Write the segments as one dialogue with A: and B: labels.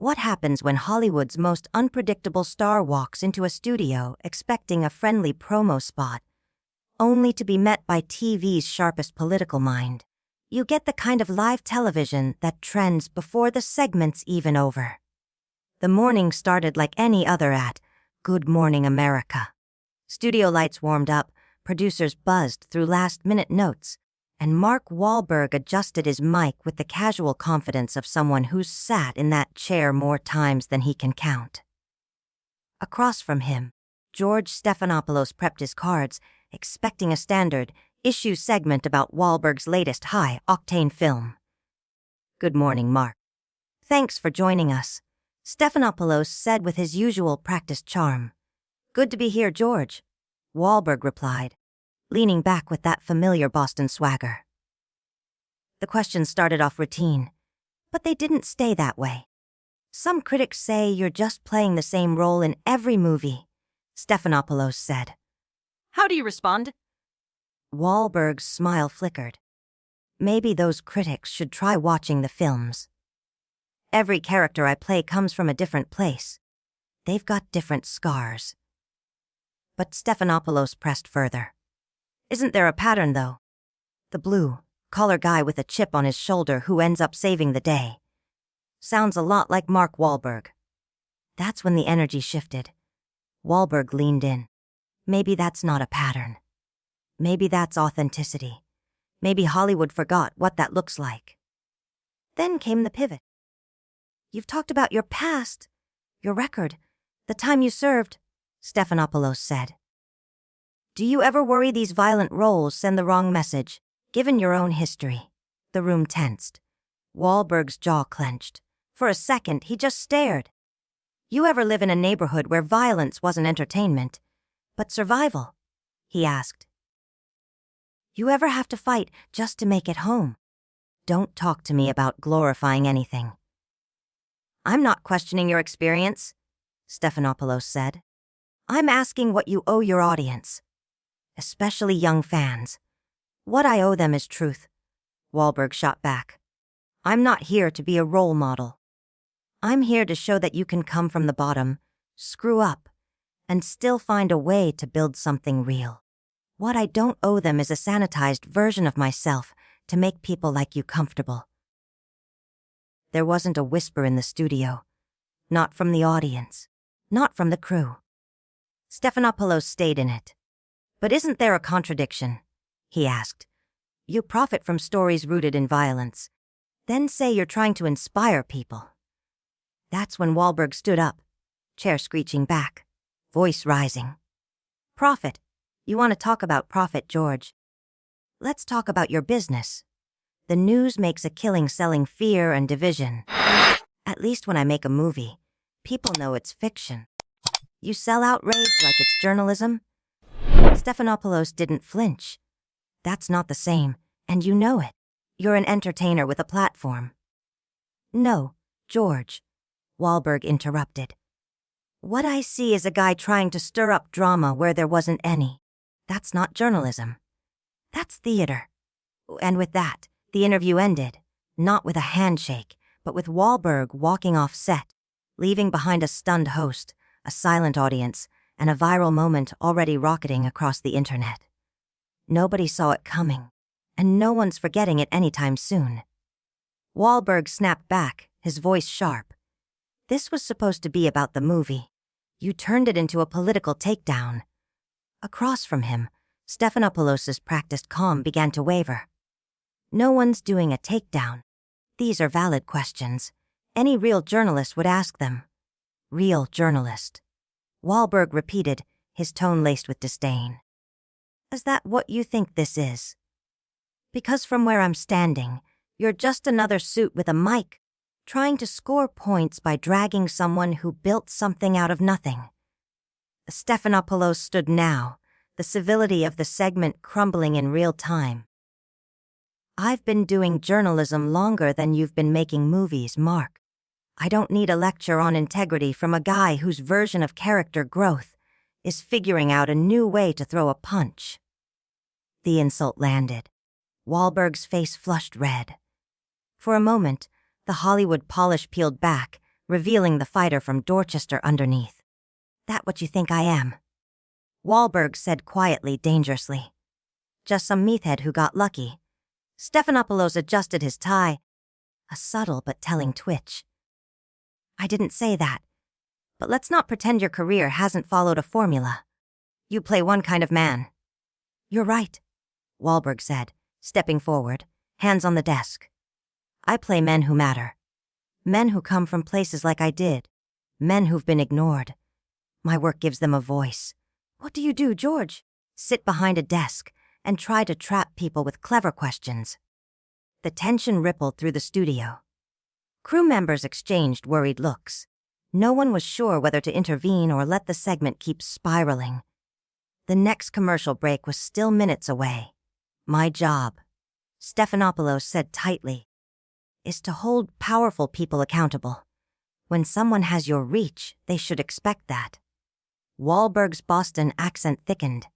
A: What happens when Hollywood's most unpredictable star walks into a studio expecting a friendly promo spot, only to be met by TV's sharpest political mind? You get the kind of live television that trends before the segment's even over. The morning started like any other at Good Morning America. Studio lights warmed up, producers buzzed through last-minute notes, and Mark Wahlberg adjusted his mic with the casual confidence of someone who's sat in that chair more times than he can count. Across from him, George Stephanopoulos prepped his cards, expecting a standard issue segment about Wahlberg's latest high-octane film. "Good morning, Mark. Thanks for joining us," Stephanopoulos said with his usual practiced charm. "Good to be here, George," Wahlberg replied, leaning back with that familiar Boston swagger. The questions started off routine, but they didn't stay that way. "Some critics say you're just playing the same role in every movie," Stephanopoulos said.
B: "How do you respond?"
A: Wahlberg's smile flickered. "Maybe those critics should try watching the films. Every character I play comes from a different place. They've got different scars." But Stephanopoulos pressed further. "Isn't there a pattern, though? The blue-collar guy with a chip on his shoulder who ends up saving the day. Sounds a lot like Mark Wahlberg." That's when the energy shifted. Wahlberg leaned in. "Maybe that's not a pattern. Maybe that's authenticity. Maybe Hollywood forgot what that looks like." Then came the pivot. "You've talked about your past, your record, the time you served," Stephanopoulos said. "Do you ever worry these violent roles send the wrong message, given your own history?" The room tensed. Wahlberg's jaw clenched. For a second, he just stared. "You ever live in a neighborhood where violence wasn't entertainment, but survival?" he asked. "You ever have to fight just to make it home? Don't talk to me about glorifying anything." "I'm not questioning your experience," Stephanopoulos said. "I'm asking what you owe your audience, especially young fans." "What I owe them is truth," Wahlberg shot back. "I'm not here to be a role model. I'm here to show that you can come from the bottom, screw up, and still find a way to build something real. What I don't owe them is a sanitized version of myself to make people like you comfortable." There wasn't a whisper in the studio. Not from the audience. Not from the crew. Stephanopoulos stayed in it. "But isn't there a contradiction?" he asked. "You profit from stories rooted in violence, then say you're trying to inspire people." That's when Wahlberg stood up, chair screeching back, voice rising. "Profit? You want to talk about profit, George? Let's talk about your business. The news makes a killing selling fear and division. At least when I make a movie, people know it's fiction. You sell outrage like it's journalism?" Stephanopoulos didn't flinch. "That's not the same, and you know it. You're an entertainer with a platform." "No, George," Wahlberg interrupted. "What I see is a guy trying to stir up drama where there wasn't any. That's not journalism. That's theater." And with that, the interview ended, not with a handshake, but with Wahlberg walking off set, leaving behind a stunned host, a silent audience, and a viral moment already rocketing across the internet. Nobody saw it coming, and no one's forgetting it anytime soon. Wahlberg snapped back, his voice sharp. "This was supposed to be about the movie. You turned it into a political takedown." Across from him, Stephanopoulos' practiced calm began to waver. "No one's doing a takedown. These are valid questions. Any real journalist would ask them." "Real journalist," Wahlberg repeated, his tone laced with disdain. "Is that what you think this is? Because from where I'm standing, you're just another suit with a mic, trying to score points by dragging someone who built something out of nothing." Stephanopoulos stood now, the civility of the segment crumbling in real time. "I've been doing journalism longer than you've been making movies, Mark. I don't need a lecture on integrity from a guy whose version of character growth is figuring out a new way to throw a punch." The insult landed. Wahlberg's face flushed red. For a moment, the Hollywood polish peeled back, revealing the fighter from Dorchester underneath. "That what you think I am?" Wahlberg said quietly, dangerously. "Just some meathead who got lucky." Stephanopoulos adjusted his tie, a subtle but telling twitch. "I didn't say that. But let's not pretend your career hasn't followed a formula. You play one kind of man." "You're right," Wahlberg said, stepping forward, hands on the desk. "I play men who matter. Men who come from places like I did. Men who've been ignored. My work gives them a voice." "What do you do, George?" "Sit behind a desk and try to trap people with clever questions." The tension rippled through the studio. Crew members exchanged worried looks. No one was sure whether to intervene or let the segment keep spiraling. The next commercial break was still minutes away. "My job," Stephanopoulos said tightly, "is to hold powerful people accountable. When someone has your reach, they should expect that." Wahlberg's Boston accent thickened.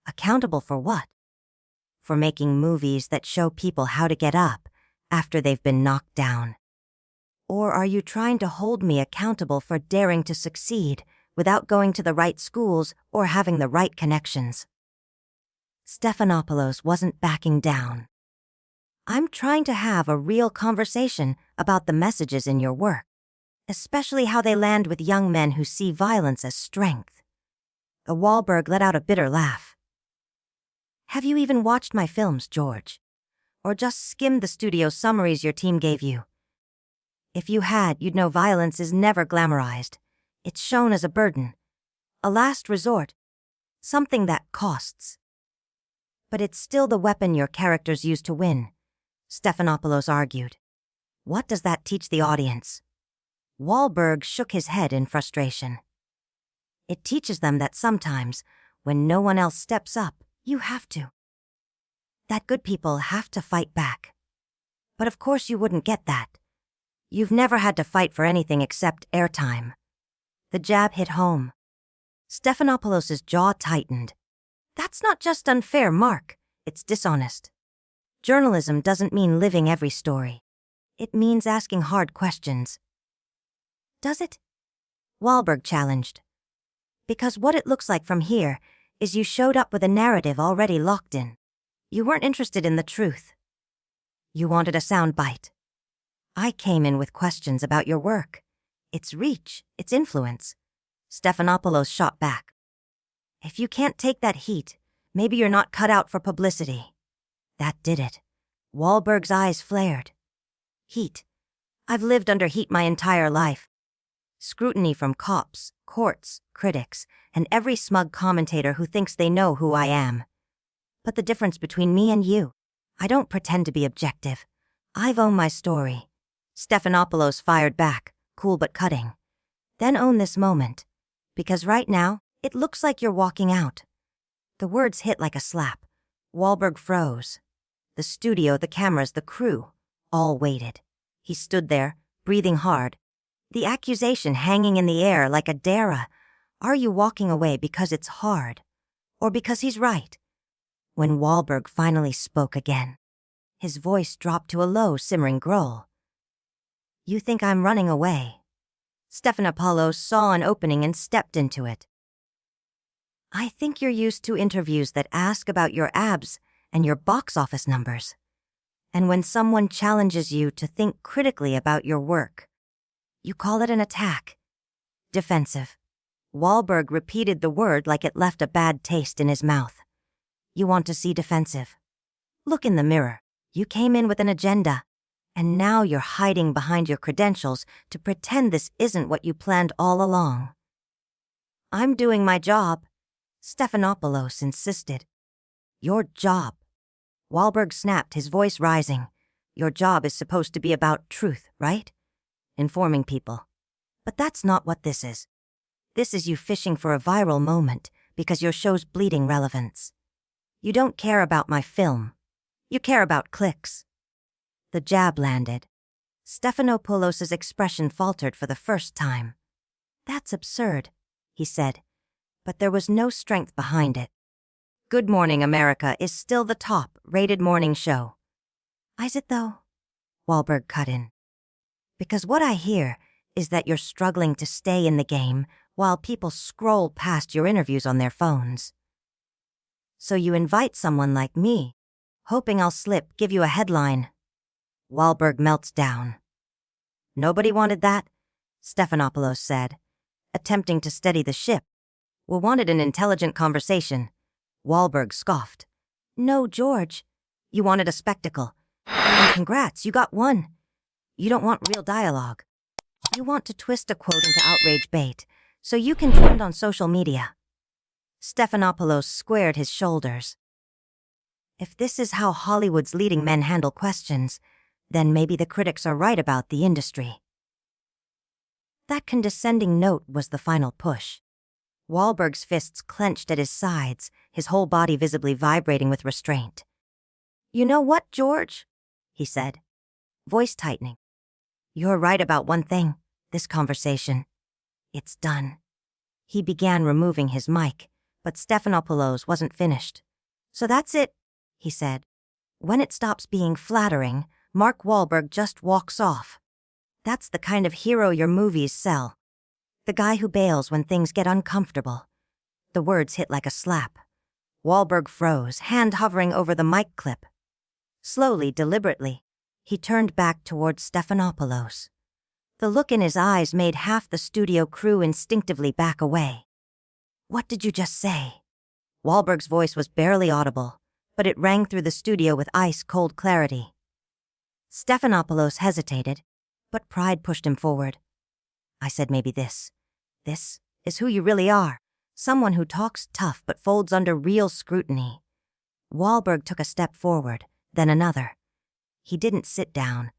A: "Accountable for what?" "For making movies that show people how to get up after they've been knocked down. Or are you trying to hold me accountable for daring to succeed without going to the right schools or having the right connections?" Stephanopoulos wasn't backing down. "I'm trying to have a real conversation about the messages in your work, especially how they land with young men who see violence as strength." Wahlberg let out a bitter laugh. "Have you even watched my films, George? Or just skimmed the studio summaries your team gave you? If you had, you'd know violence is never glamorized. It's shown as a burden, a last resort, something that costs. But it's still the weapon your characters use to win," Stephanopoulos argued. "What does that teach the audience?" Wahlberg shook his head in frustration. "It teaches them that sometimes, when no one else steps up, you have to. That good people have to fight back. But of course you wouldn't get that. You've never had to fight for anything except airtime." The jab hit home. Stephanopoulos' jaw tightened. "That's not just unfair, Mark. It's dishonest. Journalism doesn't mean living every story. It means asking hard questions." "Does it?" Wahlberg challenged. "Because what it looks like from here is you showed up with a narrative already locked in. You weren't interested in the truth. You wanted a soundbite. I came in with questions about your work, its reach, its influence." Stephanopoulos shot back. "If you can't take that heat, maybe you're not cut out for publicity." That did it. Wahlberg's eyes flared. "Heat. I've lived under heat my entire life. Scrutiny from cops, courts, critics, and every smug commentator who thinks they know who I am. But the difference between me and you, I don't pretend to be objective. I've owned my story." Stephanopoulos fired back, cool but cutting. "Then own this moment, because right now, it looks like you're walking out." The words hit like a slap. Wahlberg froze. The studio, the cameras, the crew, all waited. He stood there, breathing hard, the accusation hanging in the air like a dare. Are you walking away because it's hard, or because he's right? When Wahlberg finally spoke again, his voice dropped to a low, simmering growl. "You think I'm running away?" Stephanopoulos saw an opening and stepped into it. "I think you're used to interviews that ask about your abs and your box office numbers. And when someone challenges you to think critically about your work, you call it an attack. Defensive." Wahlberg repeated the word like it left a bad taste in his mouth. "You want to see defensive? Look in the mirror. You came in with an agenda, and now you're hiding behind your credentials to pretend this isn't what you planned all along." "I'm doing my job," Stephanopoulos insisted. "Your job." Wahlberg snapped, his voice rising. "Your job is supposed to be about truth, right? Informing people. But that's not what this is. This is you fishing for a viral moment because your show's bleeding relevance. You don't care about my film. You care about clicks." The jab landed. Stephanopoulos' expression faltered for the first time. "That's absurd," he said, but there was no strength behind it. Good Morning America is still the top-rated morning show. "Is it though?" Wahlberg cut in. "Because what I hear is that you're struggling to stay in the game while people scroll past your interviews on their phones. So you invite someone like me, hoping I'll give you a headline. Wahlberg melts down. Nobody wanted that, Stephanopoulos said, attempting to steady the ship. We wanted an intelligent conversation. Wahlberg scoffed. No, George. You wanted a spectacle. And congrats, you got one. You don't want real dialogue. You want to twist a quote into outrage bait, so you can trend on social media. Stephanopoulos squared his shoulders. If this is how Hollywood's leading men handle questions, then maybe the critics are right about the industry. That condescending note was the final push. Wahlberg's fists clenched at his sides, his whole body visibly vibrating with restraint. You know what, George? He said, voice tightening. You're right about one thing, this conversation. It's done. He began removing his mic, but Stephanopoulos wasn't finished. So that's it, he said. When it stops being flattering, Mark Wahlberg just walks off. That's the kind of hero your movies sell. The guy who bails when things get uncomfortable. The words hit like a slap. Wahlberg froze, hand hovering over the mic clip. Slowly, deliberately, he turned back towards Stephanopoulos. The look in his eyes made half the studio crew instinctively back away. What did you just say? Wahlberg's voice was barely audible, but it rang through the studio with ice-cold clarity. Stephanopoulos hesitated, but pride pushed him forward. I said maybe this. This is who you really are. Someone who talks tough but folds under real scrutiny. Wahlberg took a step forward, then another. He didn't sit down.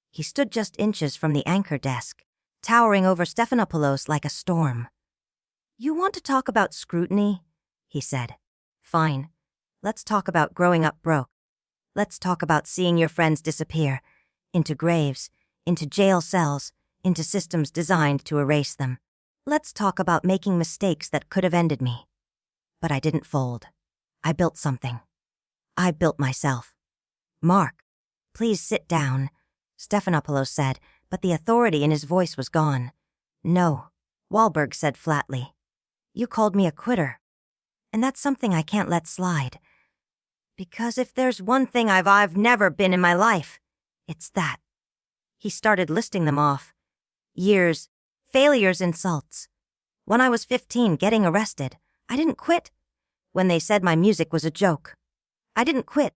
A: He stood just inches from the anchor desk, towering over Stephanopoulos like a storm. You want to talk about scrutiny? He said. Fine. Let's talk about growing up broke. Let's talk about seeing your friends disappear, into graves, into jail cells, into systems designed to erase them. Let's talk about making mistakes that could have ended me. But I didn't fold. I built something. I built myself. Mark, please sit down, Stephanopoulos said, but the authority in his voice was gone. No, Wahlberg said flatly. You called me a quitter. And that's something I can't let slide. Because if there's one thing I've never been in my life, it's that. He started listing them off. Years, failures, insults. When I was 15, getting arrested, I didn't quit. When they said my music was a joke, I didn't quit.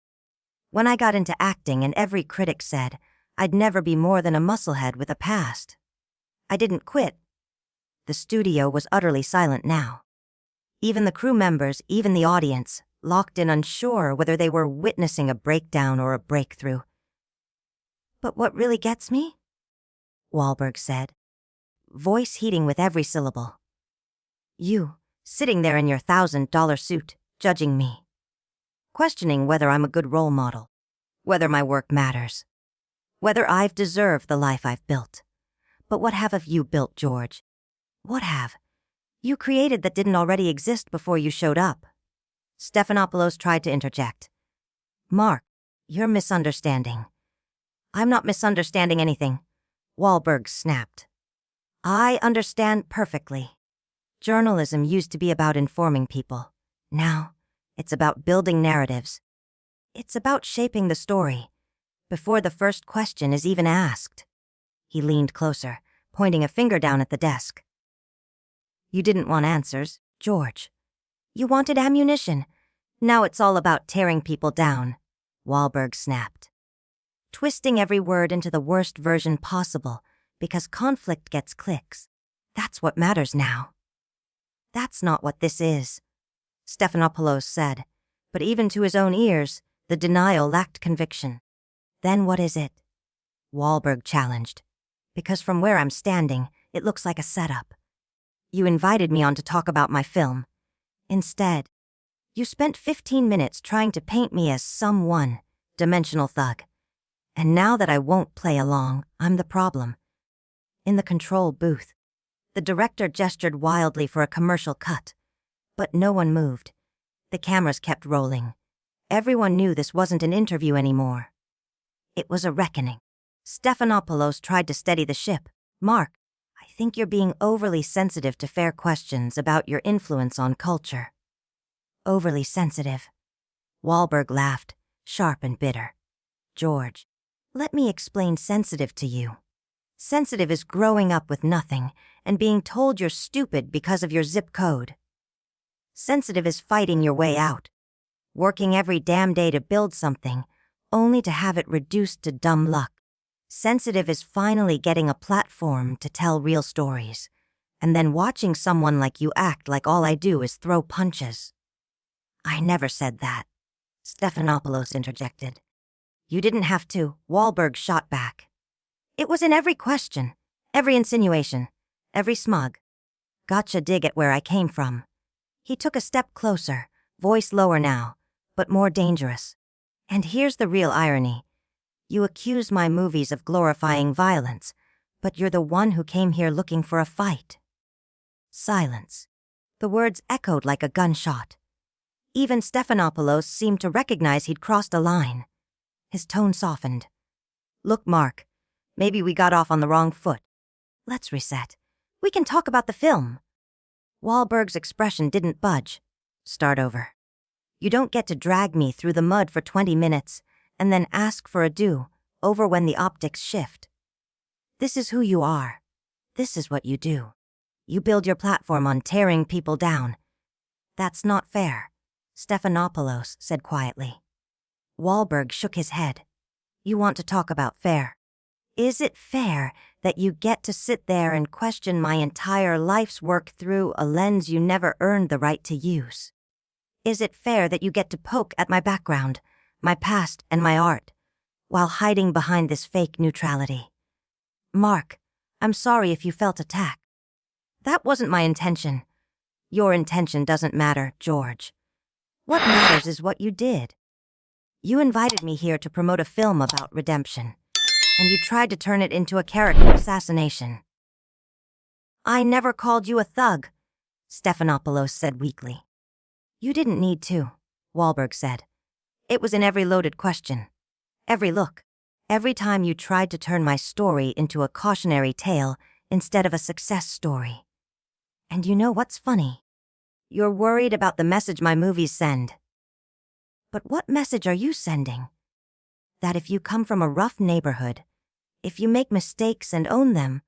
A: When I got into acting and every critic said I'd never be more than a musclehead with a past, I didn't quit. The studio was utterly silent now. Even the crew members, even the audience, locked in unsure whether they were witnessing a breakdown or a breakthrough. But what really gets me? Wahlberg said, voice heating with every syllable. You, sitting there in your $1,000 suit, judging me. Questioning whether I'm a good role model, whether my work matters, whether I've deserved the life I've built. But what have you built, George? What have you created that didn't already exist before you showed up? Stephanopoulos tried to interject. Mark, you're misunderstanding. I'm not misunderstanding anything, Wahlberg snapped. I understand perfectly. Journalism used to be about informing people. Now, it's about building narratives. It's about shaping the story, before the first question is even asked. He leaned closer, pointing a finger down at the desk. You didn't want answers, George. You wanted ammunition. Now it's all about tearing people down, Wahlberg snapped. Twisting every word into the worst version possible, because conflict gets clicks. That's what matters now. That's not what this is, Stephanopoulos said, but even to his own ears, the denial lacked conviction. Then what is it? Wahlberg challenged. Because from where I'm standing, it looks like a setup. You invited me on to talk about my film. Instead, you spent 15 minutes trying to paint me as some one-dimensional thug. And now that I won't play along, I'm the problem. In the control booth, the director gestured wildly for a commercial cut. But no one moved. The cameras kept rolling. Everyone knew this wasn't an interview anymore. It was a reckoning. Stephanopoulos tried to steady the ship. Mark, think you're being overly sensitive to fair questions about your influence on culture. Overly sensitive. Wahlberg laughed, sharp and bitter. George, let me explain sensitive to you. Sensitive is growing up with nothing and being told you're stupid because of your zip code. Sensitive is fighting your way out, working every damn day to build something, only to have it reduced to dumb luck. Sensitive is finally getting a platform to tell real stories, and then watching someone like you act like all I do is throw punches. I never said that, Stephanopoulos interjected. You didn't have to, Wahlberg shot back. It was in every question, every insinuation, every smug. Gotcha dig at where I came from. He took a step closer, voice lower now, but more dangerous. And here's the real irony. You accuse my movies of glorifying violence, but you're the one who came here looking for a fight. Silence. The words echoed like a gunshot. Even Stephanopoulos seemed to recognize he'd crossed a line. His tone softened. Look, Mark, maybe we got off on the wrong foot. Let's reset. We can talk about the film. Wahlberg's expression didn't budge. Start over. You don't get to drag me through the mud for 20 minutes and then ask for a do-over when the optics shift. This is who you are. This is what you do. You build your platform on tearing people down. That's not fair, Stephanopoulos said quietly. Wahlberg shook his head. You want to talk about fair. Is it fair that you get to sit there and question my entire life's work through a lens you never earned the right to use? Is it fair that you get to poke at my background, my past and my art, while hiding behind this fake neutrality? Mark, I'm sorry if you felt attacked. That wasn't my intention. Your intention doesn't matter, George. What matters is what you did. You invited me here to promote a film about redemption, and you tried to turn it into a character assassination. I never called you a thug, Stephanopoulos said weakly. You didn't need to, Wahlberg said. It was in every loaded question, every look, every time you tried to turn my story into a cautionary tale instead of a success story. And you know what's funny? You're worried about the message my movies send. But what message are you sending? That if you come from a rough neighborhood, if you make mistakes and own them,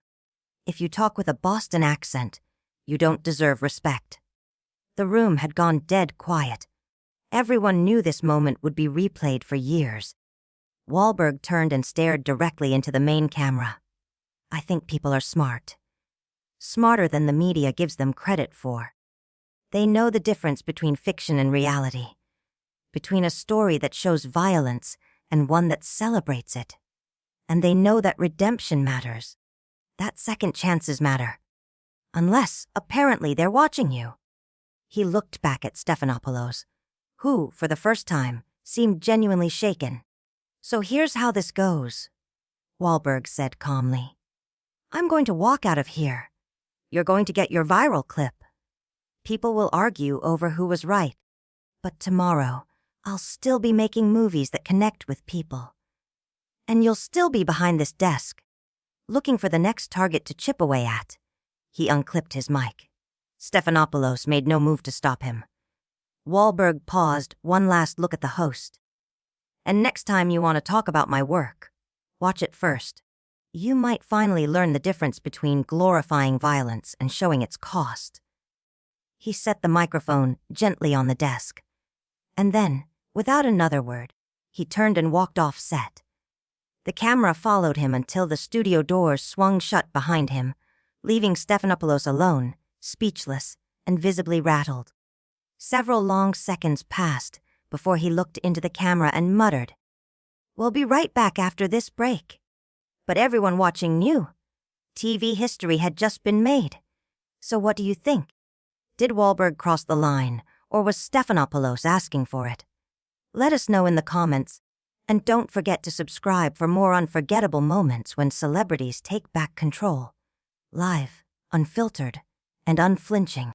A: if you talk with a Boston accent, you don't deserve respect. The room had gone dead quiet. Everyone knew this moment would be replayed for years. Wahlberg turned and stared directly into the main camera. I think people are smart. Smarter than the media gives them credit for. They know the difference between fiction and reality, between a story that shows violence and one that celebrates it. And they know that redemption matters, that second chances matter. Unless, apparently, they're watching you. He looked back at Stephanopoulos, who, for the first time, seemed genuinely shaken. So here's how this goes, Wahlberg said calmly. I'm going to walk out of here. You're going to get your viral clip. People will argue over who was right. But tomorrow, I'll still be making movies that connect with people. And you'll still be behind this desk, looking for the next target to chip away at. He unclipped his mic. Stephanopoulos made no move to stop him. Wahlberg paused, one last look at the host. And next time you want to talk about my work, watch it first. You might finally learn the difference between glorifying violence and showing its cost. He set the microphone gently on the desk. And then, without another word, he turned and walked off set. The camera followed him until the studio doors swung shut behind him, leaving Stephanopoulos alone, speechless, and visibly rattled. Several long seconds passed before he looked into the camera and muttered, "We'll be right back after this break." But everyone watching knew. TV history had just been made. So what do you think? Did Wahlberg cross the line, or was Stephanopoulos asking for it? Let us know in the comments. And don't forget to subscribe for more unforgettable moments when celebrities take back control. Live, unfiltered, and unflinching.